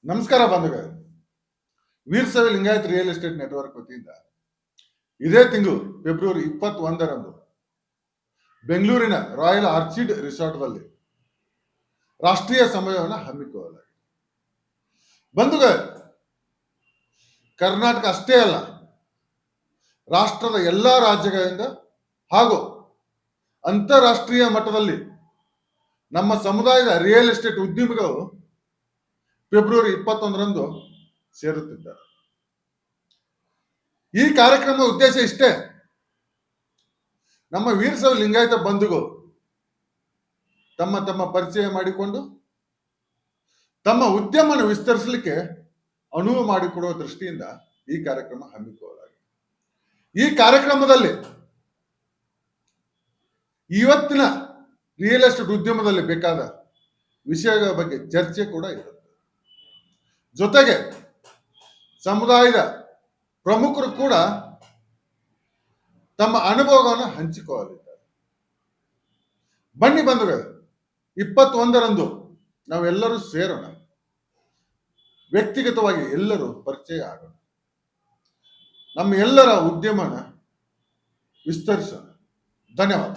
ನಮಸ್ಕಾರ ಬಂಧುಗಳೇ. Veerashaiva Lingayat real estate network ವತಿಯಿಂದ ಇದೇ ತಿಂಗಳು ಫೆಬ್ರವರಿ 21ರಂದು ಬೆಂಗಳೂರಿನ ರಾಯಲ್ ಆರ್ಚಿಡ್ ರಿಸಾರ್ಟ್ನಲ್ಲಿ ರಾಷ್ಟ್ರೀಯ ಸಮ್ಮೇಳನ ಹಮ್ಮಿಕೊಳ್ಳಲಾಗಿದೆ. ಬಂಧುಗಳೇ, ಕರ್ನಾಟಕ ಅಷ್ಟೇ ಅಲ್ಲ, ರಾಷ್ಟ್ರದ ಎಲ್ಲ ರಾಜ್ಯಗಳಿಂದ ಹಾಗೂ ಅಂತಾರಾಷ್ಟ್ರೀಯ ಮಟ್ಟದಲ್ಲಿ ನಮ್ಮ ಸಮುದಾಯದ ರಿಯಲ್ ಎಸ್ಟೇಟ್ ಉದ್ಯಮಿಗಳು ಫೆಬ್ರವರಿ 21ರಂದು ಸೇರುತ್ತಿದ್ದಾರೆ. ಈ ಕಾರ್ಯಕ್ರಮದ ಉದ್ದೇಶ ಇಷ್ಟೇ: ನಮ್ಮ ವೀರಶೈವ ಲಿಂಗಾಯತ ಬಂಧುಗಳು ತಮ್ಮ ತಮ್ಮ ಪರಿಚಯ ಮಾಡಿಕೊಂಡು ತಮ್ಮ ಉದ್ಯಮನ ವಿಸ್ತರಿಸಲಿಕ್ಕೆ ಅನುವು ಮಾಡಿಕೊಡುವ ದೃಷ್ಟಿಯಿಂದ ಈ ಕಾರ್ಯಕ್ರಮ ಹಮ್ಮಿಕೊಳ್ಳಲಾಗಿದೆ. ಈ ಕಾರ್ಯಕ್ರಮದಲ್ಲಿ ಇವತ್ತಿನ ರಿಯಲ್ ಎಸ್ಟೇಟ್ ಉದ್ಯಮದಲ್ಲಿ ಬೇಕಾದ ವಿಷಯಗಳ ಬಗ್ಗೆ ಚರ್ಚೆ ಕೂಡ ಇರುತ್ತೆ. ಜೊತೆಗೆ ಸಮುದಾಯದ ಪ್ರಮುಖರು ಕೂಡ ತಮ್ಮ ಅನುಭವವನ್ನು ಹಂಚಿಕೊಳ್ಳಲಿದ್ದಾರೆ. ಬನ್ನಿ ಬಂಧುಗಳೇ, 21ರಂದು ನಾವೆಲ್ಲರೂ ಸೇರೋಣ, ವ್ಯಕ್ತಿಗತವಾಗಿ ಎಲ್ಲರೂ ಪರಿಚಯ ಆಗೋಣ, ನಮ್ಮ ಎಲ್ಲರ ಉದ್ಯಮನ ವಿಸ್ತರಿಸೋಣ. ಧನ್ಯವಾದ.